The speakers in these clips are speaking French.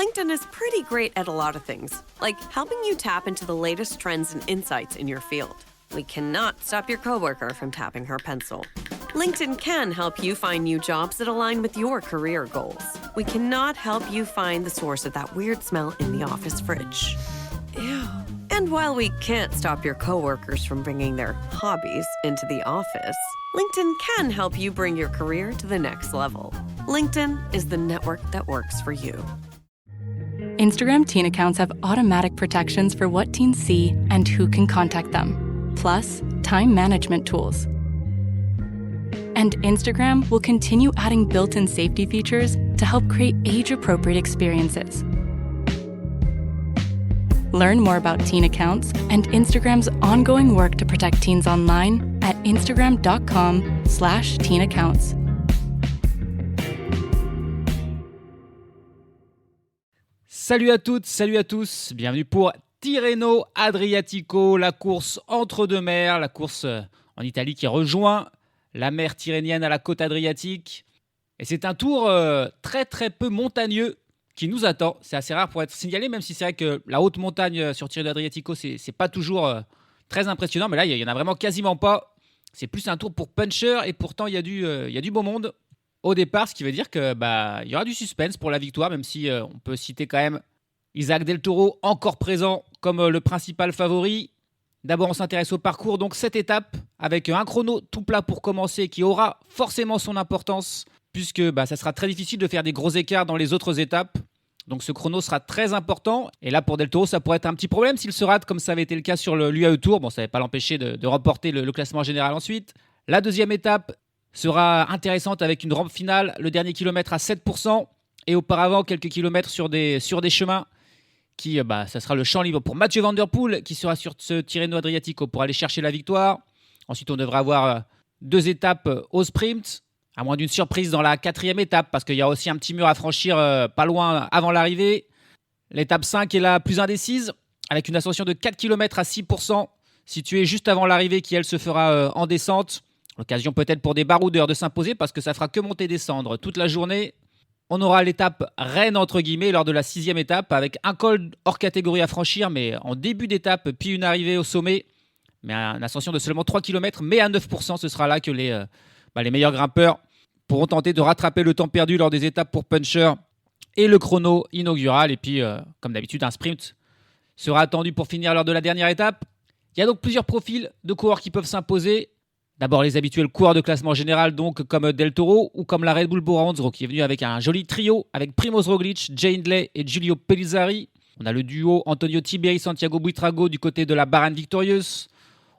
LinkedIn is pretty great at a lot of things, like helping you tap into the latest trends and insights in your field. We cannot stop your coworker from tapping her pencil. LinkedIn can help you find new jobs that align with your career goals. We cannot help you find the source of that weird smell in the office fridge. Ew. And while we can't stop your coworkers from bringing their hobbies into the office, LinkedIn can help you bring your career to the next level. LinkedIn is the network that works for you. Instagram teen accounts have automatic protections for what teens see and who can contact them, plus time management tools. And Instagram will continue adding built-in safety features to help create age-appropriate experiences. Learn more about teen accounts and Instagram's ongoing work to protect teens online at instagram.com/teenaccounts. Salut à toutes, salut à tous, bienvenue pour Tirreno Adriatico, la course entre deux mers, la course en Italie qui rejoint la mer Tyrrhénienne à la côte adriatique. Et c'est un tour très peu montagneux qui nous attend. C'est assez rare pour être signalé, même si c'est vrai que la haute montagne sur Tirreno Adriatico, c'est pas toujours très impressionnant. Mais là, il y en a vraiment quasiment pas. C'est plus un tour pour puncher et pourtant il y a du beau monde au départ, ce qui veut dire que il y aura du suspense pour la victoire, même si on peut citer quand même Isaac Del Toro, encore présent comme le principal favori. D'abord, on s'intéresse au parcours, donc cette étape avec un chrono tout plat pour commencer qui aura forcément son importance puisque ça sera très difficile de faire des gros écarts dans les autres étapes. Donc ce chrono sera très important. Et là, pour Del Toro, ça pourrait être un petit problème s'il se rate comme ça avait été le cas sur l'UAE Tour. Bon, ça ne va pas l'empêcher de remporter le classement général ensuite. La deuxième étape sera intéressante avec une rampe finale, le dernier kilomètre à 7%. Et auparavant, quelques kilomètres sur des chemins qui, ça sera le champ libre pour Mathieu Van Der Poel qui sera sur ce Tirreno Adriatico pour aller chercher la victoire. Ensuite, on devrait avoir deux étapes au sprint, à moins d'une surprise dans la quatrième étape, parce qu'il y a aussi un petit mur à franchir pas loin avant l'arrivée. L'étape 5 est la plus indécise, avec une ascension de 4 km à 6%, située juste avant l'arrivée qui, elle, se fera en descente. L'occasion peut-être pour des baroudeurs de s'imposer, parce que ça fera que monter-descendre toute la journée. On aura l'étape reine, entre guillemets, lors de la sixième étape, avec un col hors catégorie à franchir, mais en début d'étape, puis une arrivée au sommet. Mais une ascension de seulement 3 km, mais à 9%, ce sera là que les meilleurs grimpeurs pourront tenter de rattraper le temps perdu lors des étapes pour puncher et le chrono inaugural. Et puis, comme d'habitude, un sprint sera attendu pour finir lors de la dernière étape. Il y a donc plusieurs profils de coureurs qui peuvent s'imposer. D'abord, les habituels coureurs de classement général, donc comme Del Toro ou comme la Red Bull Boranzo, qui est venu avec un joli trio avec Primoz Roglic, Jay Hindley et Giulio Pellizzari. On a le duo Antonio Tiberi, Santiago Buitrago du côté de la Bahrain Victorious.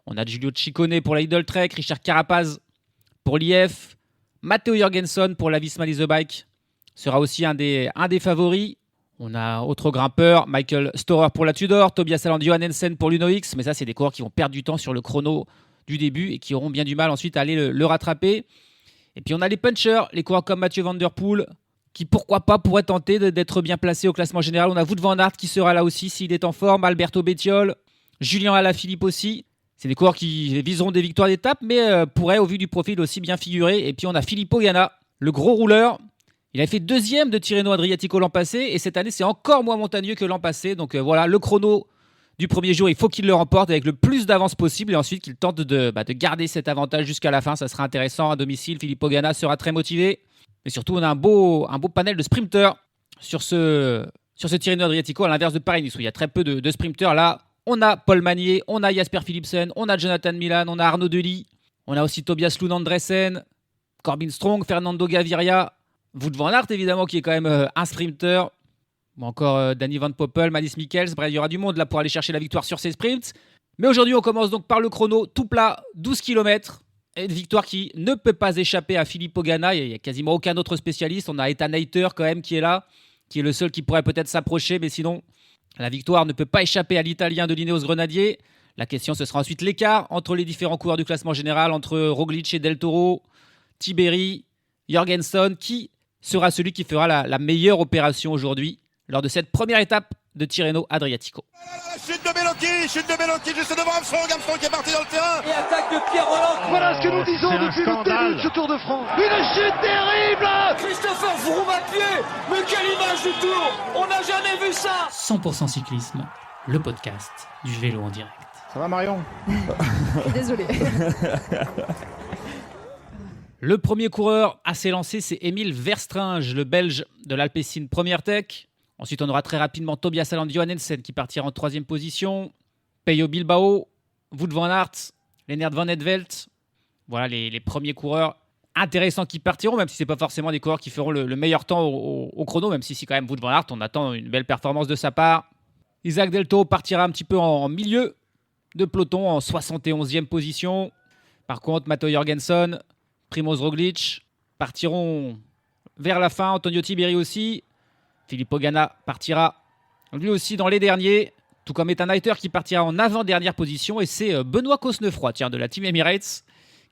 On a Giulio Ciccone pour la Lidl Trek, Richard Carapaz pour l'IF, Matteo Jorgensen pour la Visma Lease Bike sera aussi un des favoris. On a autre grimpeur, Michael Storer pour la Tudor, Tobias Aland Johannesen pour l'Uno-X, mais ça c'est des coureurs qui vont perdre du temps sur le chrono du début et qui auront bien du mal ensuite à aller le rattraper. Et puis on a les punchers, les coureurs comme Mathieu Van Der Poel, qui pourquoi pas pourraient tenter d'être bien placés au classement général. On a Wout van Aert qui sera là aussi s'il est en forme, Alberto Bettiol, Julien Alaphilippe aussi. C'est des coureurs qui viseront des victoires d'étape, mais pourraient, au vu du profil, aussi bien figurer. Et puis on a Filippo Ganna, le gros rouleur. Il a fait deuxième de Tirreno Adriatico l'an passé, et cette année, c'est encore moins montagneux que l'an passé. Donc voilà, le chrono du premier jour, il faut qu'il le remporte avec le plus d'avance possible, et ensuite qu'il tente de garder cet avantage jusqu'à la fin. Ça sera intéressant à domicile. Filippo Ganna sera très motivé. Mais surtout, on a un beau panel de sprinteurs sur ce Tirreno Adriatico, à l'inverse de Paris-Nice, où il y a très peu de sprinteurs. Là, on a Paul Magnier, on a Jasper Philipsen, on a Jonathan Milan, on a Arnaud Delis, on a aussi Tobias Lund Andresen, Corbin Strong, Fernando Gaviria, Wout van Aert évidemment qui est quand même un sprinter, ou encore Danny Van Poppel, Mads Mikkels. Bref, il y aura du monde là pour aller chercher la victoire sur ces sprints. Mais aujourd'hui, on commence donc par le chrono tout plat, 12 km. Et une victoire qui ne peut pas échapper à Filippo Ganna. Il n'y a quasiment aucun autre spécialiste. On a Ethan Hayter quand même qui est là, qui est le seul qui pourrait peut-être s'approcher, mais sinon la victoire ne peut pas échapper à l'Italien de l'Ineos Grenadier. La question, ce sera ensuite l'écart entre les différents coureurs du classement général, entre Roglic et Del Toro, Tiberi, Jorgensen. Qui sera celui qui fera la meilleure opération aujourd'hui lors de cette première étape de Tirreno Adriatico? Chute de Bellocchi juste devant Armstrong qui est parti dans le terrain. Et attaque de Pierre Roland. Voilà ce que nous disons depuis le début de ce Tour de France. Une chute terrible. Christopher Froome à pied. Mais quelle image du Tour. On a jamais vu ça. 100% cyclisme, le podcast du vélo en direct. Ça va Marion? Désolé. Le premier coureur à s'élancer, c'est Emil Verstringe, le Belge de l'Alpecin Première Tech. Ensuite, on aura très rapidement Tobias Aland Johannesen qui partira en 3e position. Peyo Bilbao, Wout van Aert, Lennart van Etvelt. Voilà les premiers coureurs intéressants qui partiront, même si ce n'est pas forcément des coureurs qui feront le meilleur temps au chrono, même si quand même Wout van Aert, on attend une belle performance de sa part. Isaac Del Toro partira un petit peu en milieu de peloton, en 71e position. Par contre, Matteo Jorgensen, Primoz Roglic partiront vers la fin. Antonio Tiberi aussi. Filippo Ganna partira lui aussi dans les derniers. Tout comme Ethan Hayter qui partira en avant-dernière position. Et c'est Benoît Cosnefroy de la Team Emirates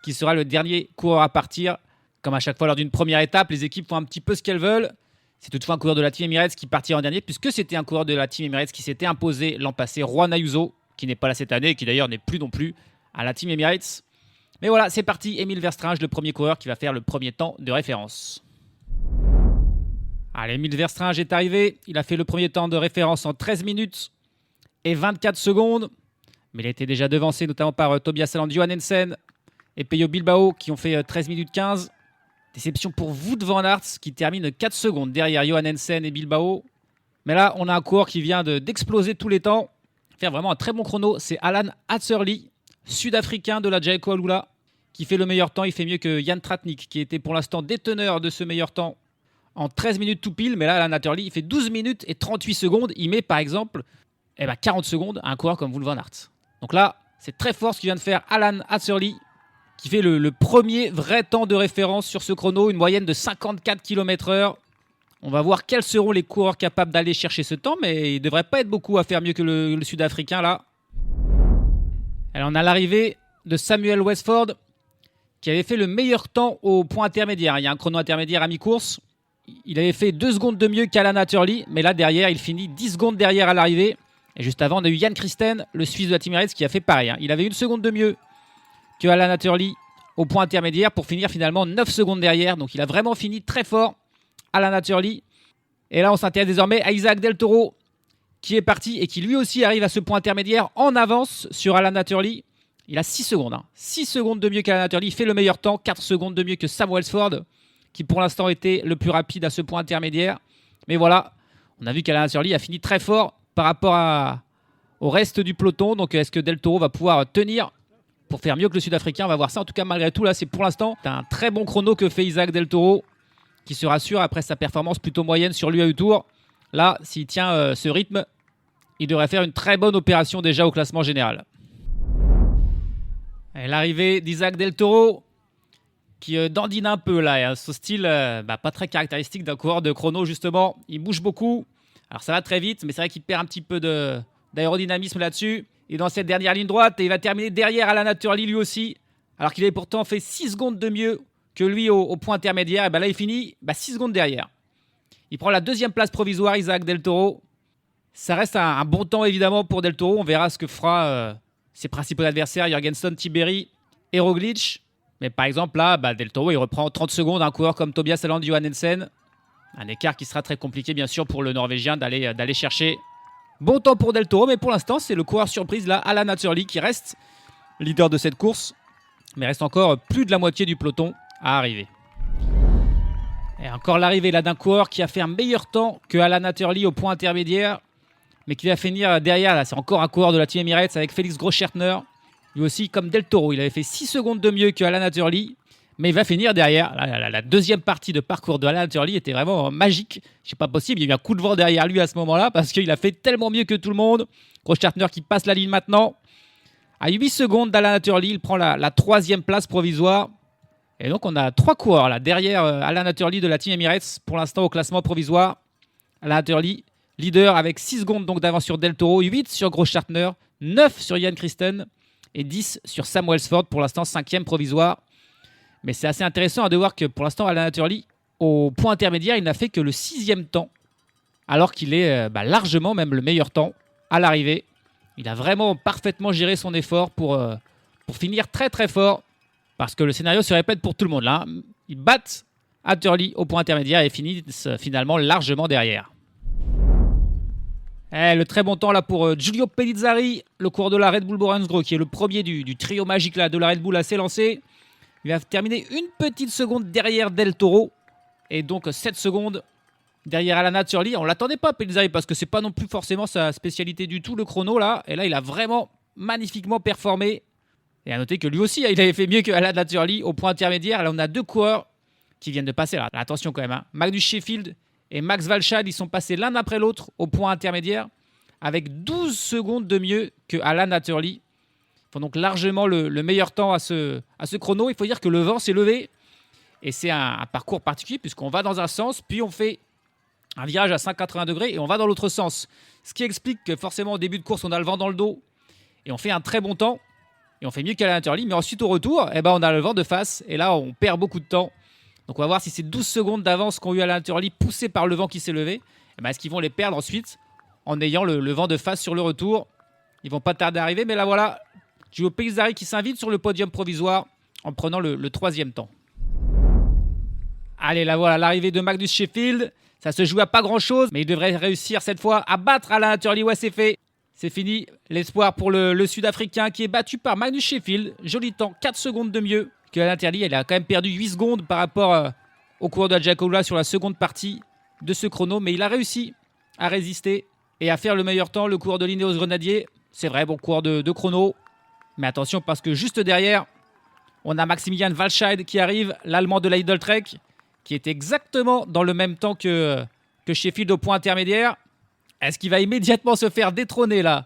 qui sera le dernier coureur à partir. Comme à chaque fois lors d'une première étape, les équipes font un petit peu ce qu'elles veulent. C'est toutefois un coureur de la Team Emirates qui partira en dernier, puisque c'était un coureur de la Team Emirates qui s'était imposé l'an passé, Juan Ayuso, qui n'est pas là cette année et qui d'ailleurs n'est plus non plus à la Team Emirates. Mais voilà, c'est parti, Emil Verstringe, le premier coureur qui va faire le premier temps de référence. Allez, Emil Verstringe est arrivé. Il a fait le premier temps de référence en 13 minutes et 24 secondes. Mais il a été déjà devancé notamment par Tobias Aland Johannesen et Peyo Bilbao qui ont fait 13 minutes 15. Déception pour Wout van Aert qui termine 4 secondes derrière Johannesen et Bilbao. Mais là, on a un coureur qui vient d'exploser tous les temps. Faire vraiment un très bon chrono, c'est Alan Hatterley, sud-africain de la Jayco Alula, qui fait le meilleur temps. Il fait mieux que Jan Tratnik, qui était pour l'instant déteneur de ce meilleur temps en 13 minutes tout pile. Mais là, Alan Hatterley, il fait 12 minutes et 38 secondes. Il met par exemple 40 secondes à un coureur comme Wout van Aert. Donc là, c'est très fort ce qu'il vient de faire Alan Hatterley, qui fait le premier vrai temps de référence sur ce chrono, une moyenne de 54 km/h. On va voir quels seront les coureurs capables d'aller chercher ce temps, mais il ne devrait pas être beaucoup à faire mieux que le Sud-Africain là. Alors on a l'arrivée de Samuel Westford, qui avait fait le meilleur temps au point intermédiaire. Il y a un chrono intermédiaire à mi-course. Il avait fait 2 secondes de mieux qu'Alan Hatterley, mais là derrière, il finit 10 secondes derrière à l'arrivée. Et juste avant, on a eu Jan Christen, le Suisse de la Team Emirates, qui a fait pareil. Il avait 1 seconde de mieux que Alan Hatterley au point intermédiaire pour finir finalement 9 secondes derrière. Donc il a vraiment fini très fort, Alan Hatterley. Et là, on s'intéresse désormais à Isaac Del Toro, qui est parti et qui lui aussi arrive à ce point intermédiaire en avance sur Alan Hatterley. Il a 6 secondes. 6 secondes de mieux qu'Alan Hatterley. Il fait le meilleur temps. 4 secondes de mieux que Sam Welsford, qui pour l'instant était le plus rapide à ce point intermédiaire. Mais voilà, on a vu qu'Alan Hatterley a fini très fort par rapport au reste du peloton. Donc est-ce que Del Toro va pouvoir tenir pour faire mieux que le Sud-Africain? On va voir ça. En tout cas, malgré tout, là, c'est pour l'instant un très bon chrono que fait Isaac Del Toro, qui se rassure après sa performance plutôt moyenne sur l'UAE Tour. Là, s'il tient ce rythme, il devrait faire une très bonne opération déjà au classement général. Et l'arrivée d'Isaac Del Toro, qui dandine un peu là. Ce style pas très caractéristique d'un coureur de chrono, justement. Il bouge beaucoup. Alors ça va très vite, mais c'est vrai qu'il perd un petit peu d'aérodynamisme là-dessus. Il est dans cette dernière ligne droite et il va terminer derrière Alan Hatterley lui aussi. Alors qu'il avait pourtant fait 6 secondes de mieux que lui au point intermédiaire. Et là, il finit 6 secondes derrière. Il prend la 2e place provisoire, Isaac Del Toro. Ça reste un bon temps évidemment pour Del Toro. On verra ce que fera ses principaux adversaires, Jorgensen, Tiberi et Roglic. Mais par exemple là, Del Toro il reprend 30 secondes un coureur comme Tobias Aland Johannesen. Un écart qui sera très compliqué bien sûr pour le Norvégien d'aller chercher. Bon temps pour Del Toro, mais pour l'instant c'est le coureur surprise là, Alan Hatterley, qui reste leader de cette course. Mais reste encore plus de la moitié du peloton à arriver. Et encore l'arrivée là d'un coureur qui a fait un meilleur temps que Alan Hatterley au point intermédiaire, mais qui va finir derrière. Là, c'est encore un coureur de la Team Emirates avec Félix Großschartner. Lui aussi, comme Del Toro, il avait fait 6 secondes de mieux que Alan Hatterley, mais il va finir derrière. La deuxième partie de parcours de Alan Hatterley était vraiment magique. C'est pas possible, il y a eu un coup de vent derrière lui à ce moment-là parce qu'il a fait tellement mieux que tout le monde. Großschartner qui passe la ligne maintenant. À 8 secondes d'Alan Hatterley, il prend la 3e place provisoire. Et donc on a 3 coureurs là derrière Alan Hatterley de la Team Emirates pour l'instant au classement provisoire. Alan Hatterley, leader avec 6 secondes donc d'avance sur Del Toro, 8 sur Großschartner, 9 sur Jan Christen et 10 sur Sam Welsford, pour l'instant 5e provisoire. Mais c'est assez intéressant de voir que pour l'instant Alan Hatterley, au point intermédiaire, il n'a fait que le 6e temps, alors qu'il est largement même le meilleur temps à l'arrivée. Il a vraiment parfaitement géré son effort pour finir très très fort, parce que le scénario se répète pour tout le monde là. Ils battent Hatterley au point intermédiaire et finissent finalement largement derrière. Le très bon temps là pour Giulio Pellizzari, le coureur de la Red Bull Borensgro, qui est le premier du trio magique là, de la Red Bull à s'élancer. Il va terminer une petite seconde derrière Del Toro. Et donc 7 secondes derrière Alana Turley. On ne l'attendait pas, Pellizzari, parce que c'est pas non plus forcément sa spécialité du tout, le chrono là. Et là, il a vraiment magnifiquement performé. Et à noter que lui aussi, il avait fait mieux que Alana Turley au point intermédiaire. Là, on a 2 coureurs qui viennent de passer là. Attention quand même, hein. Magnus Sheffield et Max Walscheid, ils sont passés l'un après l'autre au point intermédiaire avec 12 secondes de mieux que Alana Turley. Ils font donc largement le meilleur temps à ce chrono. Il faut dire que le vent s'est levé et c'est un parcours particulier puisqu'on va dans un sens, puis on fait un virage à 180 degrés et on va dans l'autre sens. Ce qui explique que forcément au début de course, on a le vent dans le dos et on fait un très bon temps et on fait mieux qu'Alana Turley. Mais ensuite au retour, on a le vent de face et là on perd beaucoup de temps. Donc on va voir si ces 12 secondes d'avance qu'ont eu Alana Turley poussées par le vent qui s'est levé, est-ce qu'ils vont les perdre ensuite en ayant le vent de face sur le retour. Ils vont pas tarder à arriver, mais là voilà, Giulio Pellizzari qui s'invite sur le podium provisoire en prenant le 3e temps. Allez, là voilà, l'arrivée de Magnus Sheffield. Ça se joue à pas grand-chose, mais il devrait réussir cette fois à battre Alana Turley. Ouais, c'est fait. C'est fini. L'espoir pour le Sud-Africain qui est battu par Magnus Sheffield. Joli temps, 4 secondes de mieux que Alana Turley. Elle a quand même perdu 8 secondes par rapport au coureur de Adjackola sur la seconde partie de ce chrono, mais il a réussi à résister et à faire le meilleur temps, le coureur de l'Ineos Grenadier. C'est vrai, bon coureur de chrono. Mais attention, parce que juste derrière, on a Maximilian Walscheid qui arrive, l'Allemand de la Lidl Trek, qui est exactement dans le même temps que Sheffield au point intermédiaire. Est-ce qu'il va immédiatement se faire détrôner là,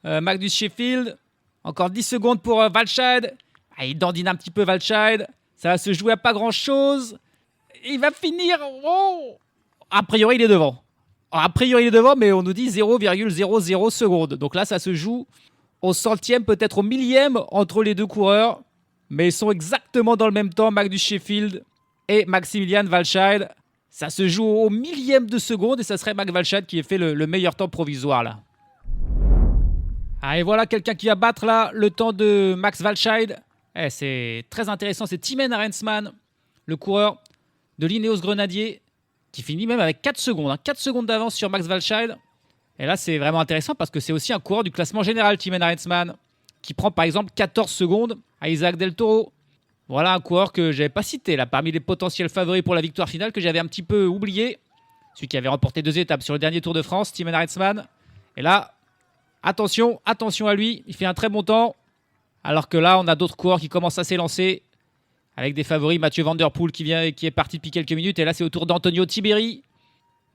Magnus Sheffield? Encore 10 secondes pour Walscheid. Il dandine un petit peu Walscheid. Ça va se jouer à pas grand-chose. Il va finir... Oh, a priori, il est devant. A priori, il est devant, mais on nous dit 0,00 secondes. Donc là, ça se joue au centième, peut-être au millième entre les deux coureurs. Mais ils sont exactement dans le même temps, Magnus Sheffield et Maximilian Walscheid. Ça se joue au millième de seconde et ça serait Max Walscheid qui ait fait le meilleur temps provisoire là. Et voilà quelqu'un qui va battre là le temps de Max Walscheid. C'est très intéressant, c'est Timen Arensman, le coureur de l'Ineos Grenadier, qui finit même avec 4 secondes. 4 secondes d'avance sur Max Walscheid. Et là, c'est vraiment intéressant parce que c'est aussi un coureur du classement général, Timen Arensman, qui prend par exemple 14 secondes à Isaac Del Toro. Voilà un coureur que je n'avais pas cité là, parmi les potentiels favoris pour la victoire finale, que j'avais un petit peu oublié. Celui qui avait remporté 2 étapes sur le dernier Tour de France, Timen Arensman. Et là, attention à lui, il fait un très bon temps. Alors que là, on a d'autres coureurs qui commencent à s'élancer. Avec des favoris, Mathieu Van Der Poel qui est parti depuis quelques minutes. Et là, c'est au tour d'Antonio Tiberi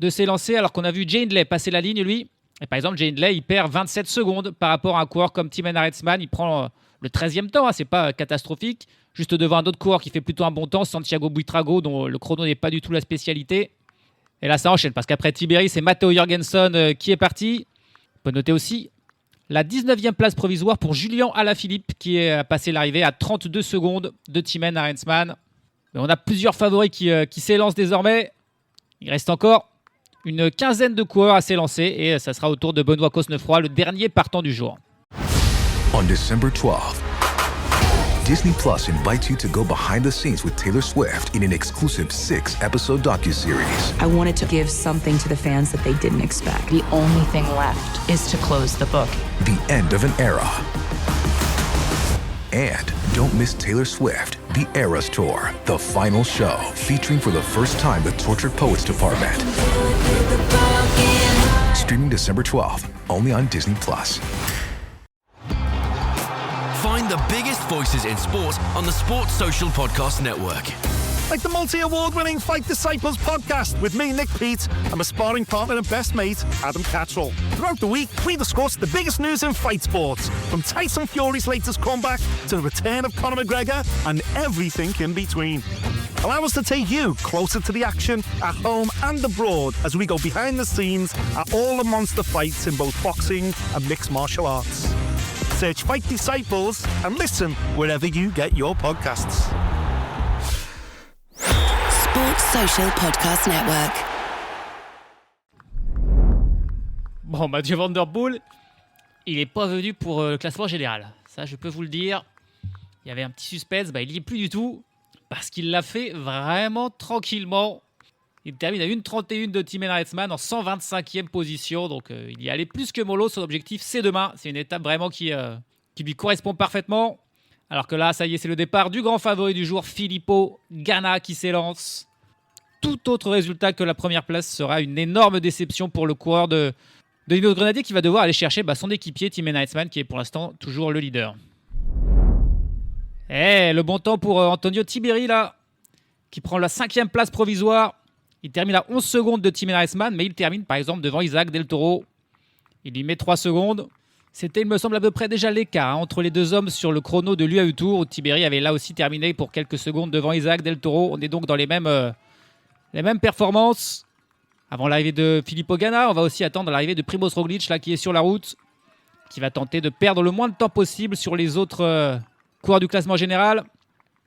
de s'élancer. Alors qu'on a vu Jay Hindley passer la ligne, lui. Et par exemple, Jay Hindley, il perd 27 secondes par rapport à un coureur comme Timen Arensman. Il prend le 13e temps, c'est pas catastrophique. Juste devant un autre coureur qui fait plutôt un bon temps, Santiago Buitrago, dont le chrono n'est pas du tout la spécialité. Et là, ça enchaîne, parce qu'après Tiberi, c'est Matteo Jorgensen qui est parti. On peut noter aussi la 19e place provisoire pour Julian Alaphilippe, qui est passé l'arrivée à 32 secondes de Timen Arensman. Mais on a plusieurs favoris qui s'élancent désormais. Il reste encore une quinzaine de coureurs à s'élancer, et ça sera au tour de Benoît Cosnefroy, le dernier partant du jour. On December 12th, Disney Plus invites you to go behind the scenes with Taylor Swift in an exclusive 6-episode docuseries. I wanted to give something to the fans that they didn't expect. The only thing left is to close the book. The end of an era. And don't miss Taylor Swift, The Eras Tour, the final show, featuring for the first time the Tortured Poets Department. Streaming December 12th, only on Disney Plus. Find the biggest voices in sports on the Sports Social Podcast Network. Like the multi-award-winning Fight Disciples podcast with me, Nick Peet, and my sparring partner and best mate, Adam Cattrall. Throughout the week, we discuss the biggest news in fight sports, from Tyson Fury's latest comeback to the return of Conor McGregor and everything in between. Allow us to take you closer to the action at home and abroad as we go behind the scenes at all the monster fights in both boxing and mixed martial arts. Search Fight Disciples and listen wherever you get your podcasts. Sports Social Podcast Network. Bon, Mathieu Van Der Poel, il n'est pas venu pour le classement général. Ça, je peux vous le dire. Il y avait un petit suspense, il n'y est plus du tout. Parce qu'il l'a fait vraiment tranquillement. Il termine à 1,31 de Tim Henrichsman en 125e position. Donc il y allait plus que mollo. Son objectif, c'est demain. C'est une étape vraiment qui lui correspond parfaitement. Alors que là, ça y est, c'est le départ du grand favori du jour, Filippo Ganna, qui s'élance. Tout autre résultat que la première place sera une énorme déception pour le coureur de Ineos Grenadier, qui va devoir aller chercher son équipier, Tim Henrichsman, qui est pour l'instant toujours le leader. Le bon temps pour Antonio Tiberi, là, qui prend la 5e place provisoire. Il termine à 11 secondes de Tim Henrichsman, mais il termine par exemple devant Isaac Del Toro. Il lui met 3 secondes. C'était, il me semble, à peu près déjà l'écart entre les deux hommes sur le chrono de l'UAE Tour, où Tiberi avait là aussi terminé pour quelques secondes devant Isaac Del Toro. On est donc dans les mêmes performances. Avant l'arrivée de Filippo Ganna, on va aussi attendre l'arrivée de Primož Roglič, là, qui est sur la route, qui va tenter de perdre le moins de temps possible sur les autres coureurs du classement général.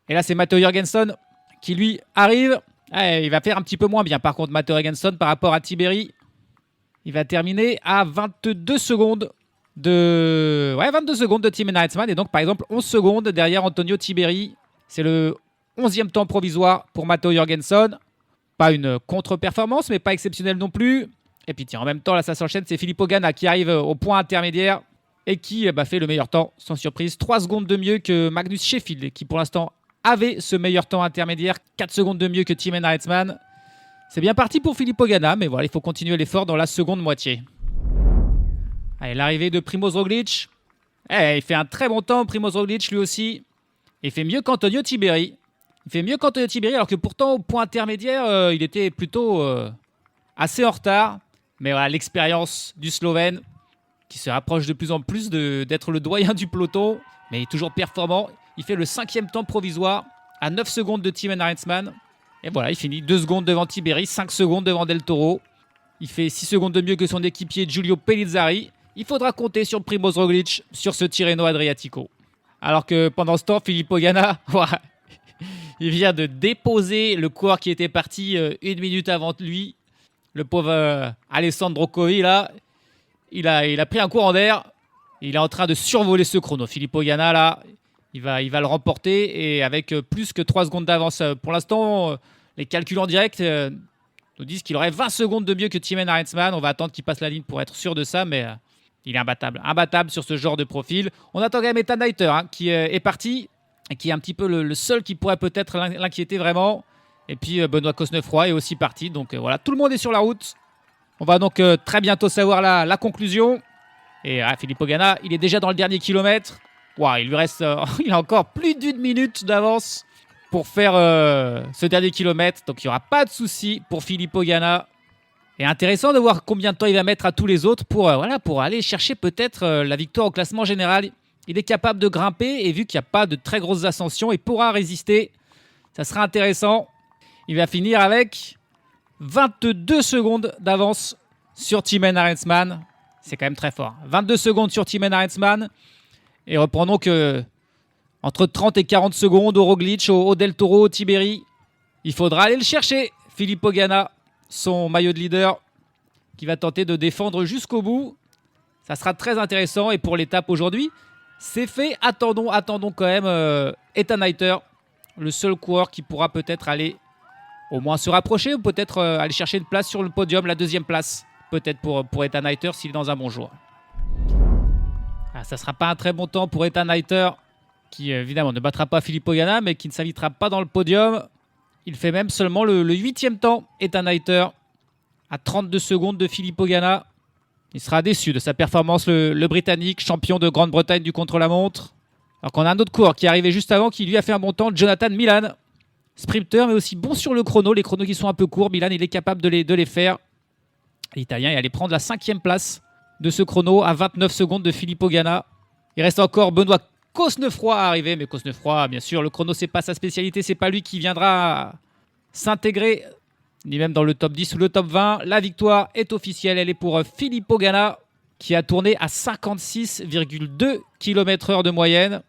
Et là, c'est Matteo Jorgensen qui, lui, arrive. Il va faire un petit peu moins bien, par contre, Matteo Jorgensen, par rapport à Tiberi. Il va terminer à 22 secondes de Tim Henrichsman. Et donc, par exemple, 11 secondes derrière Antonio Tiberi. C'est le 11e temps provisoire pour Matteo Jorgensen. Pas une contre-performance, mais pas exceptionnelle non plus. Et puis, tiens, en même temps, là, ça s'enchaîne. C'est Filippo Ganna qui arrive au point intermédiaire et qui fait le meilleur temps, sans surprise. 3 secondes de mieux que Magnus Sheffield, qui pour l'instant avait ce meilleur temps intermédiaire. 4 secondes de mieux que Tim Henrichsman. C'est bien parti pour Filippo Ganna, mais voilà, il faut continuer l'effort dans la seconde moitié. Allez, l'arrivée de Primož Roglič. Il fait un très bon temps, Primož Roglič, lui aussi. Il fait mieux qu'Antonio Tiberi. Alors que pourtant, au point intermédiaire, il était plutôt assez en retard. Mais voilà, l'expérience du Slovène, qui se rapproche de plus en plus d'être le doyen du peloton, mais il est toujours performant. Il fait le 5e temps provisoire à 9 secondes de Tim Henrichsman. Et voilà, il finit 2 secondes devant Tiberi, 5 secondes devant Del Toro. Il fait 6 secondes de mieux que son équipier Giulio Pellizzari. Il faudra compter sur Primož Roglič sur ce Tirreno Adriatico. Alors que pendant ce temps, Filippo Ganna, il vient de déposer le coureur qui était parti 1 minute avant lui. Le pauvre Alessandro Covi, là, il a pris un courant d'air. Il est en train de survoler ce chrono. Filippo Ganna, là, il va le remporter et avec plus que 3 secondes d'avance. Pour l'instant, les calculs en direct nous disent qu'il aurait 20 secondes de mieux que Tim Henrichsman. On va attendre qu'il passe la ligne pour être sûr de ça, mais il est imbattable. Imbattable sur ce genre de profil. On attend quand même Ethan Hayter, qui est parti et qui est un petit peu le seul qui pourrait peut-être l'inquiéter vraiment. Et puis Benoît Cosnefroy est aussi parti. Donc voilà, tout le monde est sur la route. On va donc très bientôt savoir la conclusion. Et Filippo Ganna, il est déjà dans le dernier kilomètre. Il lui reste il a encore plus d'1 minute d'avance pour faire ce dernier kilomètre. Donc il n'y aura pas de souci pour Filippo Ganna. Et intéressant de voir combien de temps il va mettre à tous les autres pour aller chercher peut-être la victoire au classement général. Il est capable de grimper et vu qu'il n'y a pas de très grosses ascensions, il pourra résister. Ça sera intéressant. Il va finir avec 22 secondes d'avance sur Tim Henrichsman. C'est quand même très fort. 22 secondes sur Tim Henrichsman. Et reprenons que entre 30 et 40 secondes au Roglič, au Del Toro, au Tiberi. Il faudra aller le chercher. Filippo Ganna, son maillot de leader, qui va tenter de défendre jusqu'au bout. Ça sera très intéressant. Et pour l'étape aujourd'hui, c'est fait. Attendons quand même Ethan Hayter, le seul coureur qui pourra peut-être aller au moins se rapprocher ou peut-être aller chercher une place sur le podium, la 2e place. Peut-être pour Ethan Hayter s'il est dans un bon jour. Ça ne sera pas un très bon temps pour Ethan Hayter, qui évidemment ne battra pas Filippo Ganna, mais qui ne s'invitera pas dans le podium. Il fait même seulement le 8e temps, Ethan Hayter, à 32 secondes de Filippo Ganna. Il sera déçu de sa performance, le Britannique, champion de Grande-Bretagne du contre-la-montre. Alors qu'on a un autre coureur qui est arrivé juste avant, qui lui a fait un bon temps, Jonathan Milan. Sprinter, mais aussi bon sur le chrono. Les chronos qui sont un peu courts, Milan, il est capable de les faire. L'Italien est allé prendre la 5e place de ce chrono à 29 secondes de Filippo Ganna. Il reste encore Benoît Cosnefroy à arriver, mais Cosnefroy, bien sûr, le chrono, c'est pas sa spécialité, c'est pas lui qui viendra s'intégrer, ni même dans le top 10 ou le top 20. La victoire est officielle, elle est pour Filippo Ganna, qui a tourné à 56,2 km/h de moyenne.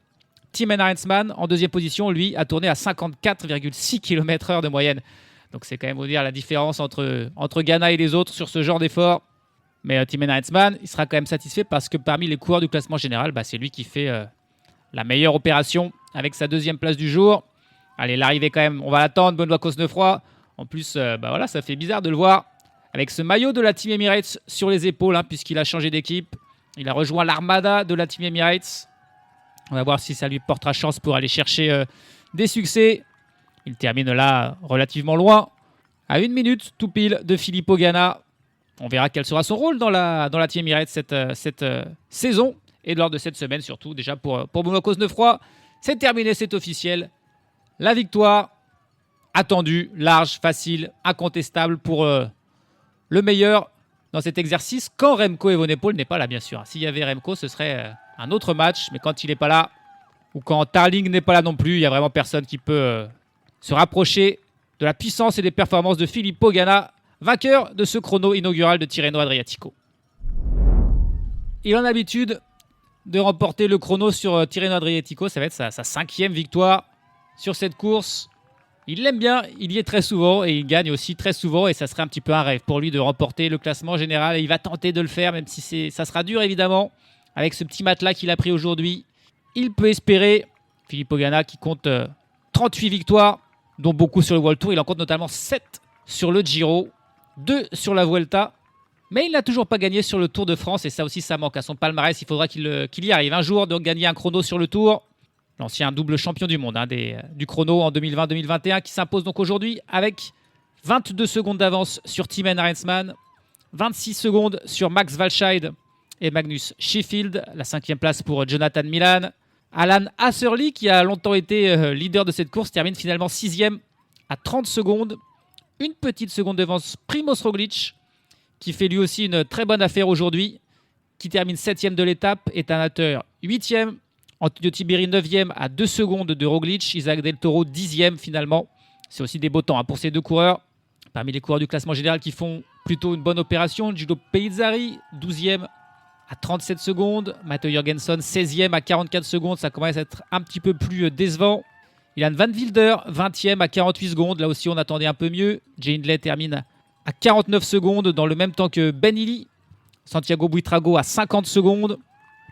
Tim Henrichsman, en 2e position, lui, a tourné à 54,6 km/h de moyenne. Donc c'est quand même vous dire la différence entre Ganna et les autres sur ce genre d'effort. Mais Tim Henrichsman, il sera quand même satisfait parce que parmi les coureurs du classement général, c'est lui qui fait la meilleure opération avec sa 2e place du jour. Allez, l'arrivée quand même, on va l'attendre. Benoît Cosnefroy, En plus, ça fait bizarre de le voir avec ce maillot de la Team Emirates sur les épaules, puisqu'il a changé d'équipe. Il a rejoint l'armada de la Team Emirates. On va voir si ça lui portera chance pour aller chercher des succès. Il termine là relativement loin, à 1 minute tout pile de Filippo Ganna. On verra quel sera son rôle dans la Team Emirates cette saison et lors de cette semaine surtout. Déjà pour Benoît Cosnefroy, c'est terminé, c'est officiel. La victoire attendue, large, facile, incontestable pour le meilleur dans cet exercice quand Remco Evenepoel n'est pas là, bien sûr. S'il y avait Remco, ce serait un autre match, mais quand il n'est pas là, ou quand Tarling n'est pas là non plus, il n'y a vraiment personne qui peut se rapprocher de la puissance et des performances de Filippo Ganna, vainqueur de ce chrono inaugural de Tirreno Adriatico. Il a l'habitude de remporter le chrono sur Tirreno Adriatico, ça va être sa 5e victoire sur cette course. Il l'aime bien, il y est très souvent et il gagne aussi très souvent et ça serait un petit peu un rêve pour lui de remporter le classement général et il va tenter de le faire même si ça sera dur évidemment avec ce petit matelas qu'il a pris aujourd'hui. Il peut espérer. Filippo Ganna qui compte 38 victoires dont beaucoup sur le World Tour, il en compte notamment 7 sur le Giro, 2 sur la Vuelta, mais il n'a toujours pas gagné sur le Tour de France et ça aussi ça manque à son palmarès, il faudra qu'il y arrive un jour de gagner un chrono sur le Tour. L'ancien double champion du monde du chrono en 2020-2021 qui s'impose donc aujourd'hui avec 22 secondes d'avance sur Thymen Arensman, 26 secondes sur Max Walscheid et Magnus Sheffield, la 5e place pour Jonathan Milan. Alan Hasserli, qui a longtemps été leader de cette course, termine finalement 6e à 30 secondes. Une petite seconde devance Primoz Roglic, qui fait lui aussi une très bonne affaire aujourd'hui, qui termine 7e de l'étape, Ethan 8e. Antonio Tiberi 9e à 2 secondes de Roglic, Isaac Del Toro 10e finalement. C'est aussi des beaux temps pour ces deux coureurs. Parmi les coureurs du classement général qui font plutôt une bonne opération, Gildo Peizari 12e à 37 secondes. Matteo Jorgensen 16e à 44 secondes. Ça commence à être un petit peu plus décevant. Ilan Van Wilder 20e à 48 secondes. Là aussi on attendait un peu mieux. Jay Hindley termine à 49 secondes dans le même temps que Ben Illy. Santiago Buitrago à 50 secondes.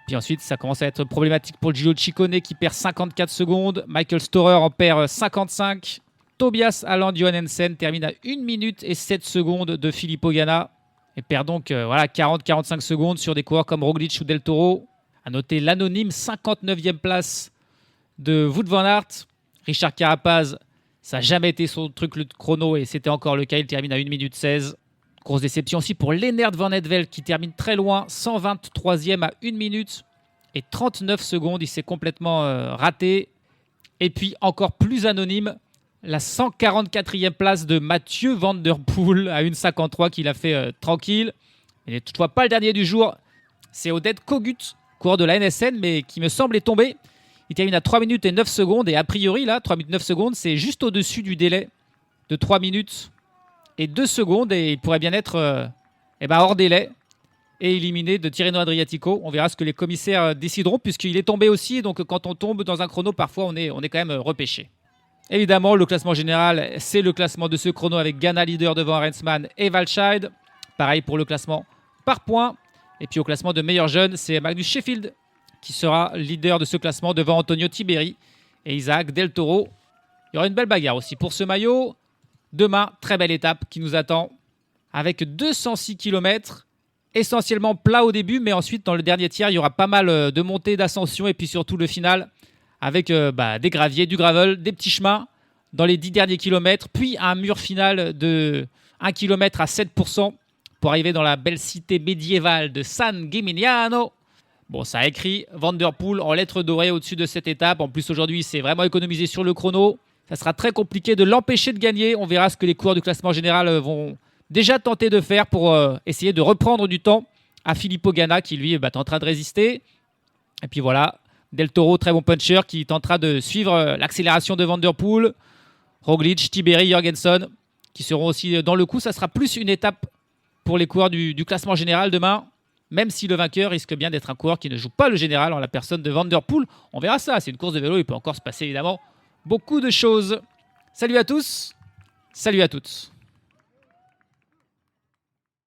Puis ensuite, ça commence à être problématique pour Gillo Ciccone qui perd 54 secondes. Michael Storer en perd 55. Tobias Aland Johannesen termine à 1 minute et 7 secondes de Filippo Ganna. Et perd donc 40-45 secondes sur des coureurs comme Roglic ou Del Toro. A noter l'anonyme 59e place de Wout van Aert. Richard Carapaz, ça n'a jamais été son truc le chrono et c'était encore le cas. Il termine à 1 minute 16. Grosse déception aussi pour Lennart Van Eetvelt qui termine très loin, 123e à 1 minute et 39 secondes. Il s'est complètement raté. Et puis encore plus anonyme, la 144e place de Mathieu Van Der Poel à 1,53 qu'il a fait tranquille. Il n'est toutefois pas le dernier du jour. C'est Oded Kogut, coureur de la NSN, mais qui me semble est tombé. Il termine à 3 minutes et 9 secondes. Et a priori, là, 3 minutes 9 secondes, c'est juste au-dessus du délai de 3 minutes et 2 secondes. Et il pourrait bien être hors délai et éliminé de Tirreno Adriatico. On verra ce que les commissaires décideront puisqu'il est tombé aussi. Donc quand on tombe dans un chrono, parfois on est quand même repêché. Évidemment, le classement général, c'est le classement de ce chrono avec Ganna leader devant Arensman et Walscheid. Pareil pour le classement par points. Et puis au classement de meilleurs jeunes, c'est Magnus Sheffield qui sera leader de ce classement devant Antonio Tiberi et Isaac Del Toro. Il y aura une belle bagarre aussi pour ce maillot. Demain, très belle étape qui nous attend avec 206 km, essentiellement plat au début, mais ensuite dans le dernier tiers, il y aura pas mal de montées, d'ascension et puis surtout le final avec des graviers, du gravel, des petits chemins dans les 10 derniers kilomètres, puis un mur final de 1 km à 7% pour arriver dans la belle cité médiévale de San Gimignano. Bon, ça a écrit Van Der Poel en lettres dorées au-dessus de cette étape. En plus, aujourd'hui, c'est vraiment économisé sur le chrono. Ça sera très compliqué de l'empêcher de gagner. On verra ce que les coureurs du classement général vont déjà tenter de faire pour essayer de reprendre du temps à Filippo Ganna qui, lui, est en train de résister. Et puis voilà, Del Toro, très bon puncher, qui tentera de suivre l'accélération de Van Der Poel. Roglic, Tiberi, Jorgensen, qui seront aussi dans le coup. Ça sera plus une étape pour les coureurs du classement général demain, même si le vainqueur risque bien d'être un coureur qui ne joue pas le général en la personne de Van Der Poel. On verra ça, c'est une course de vélo, il peut encore se passer évidemment beaucoup de choses. Salut à tous, salut à toutes.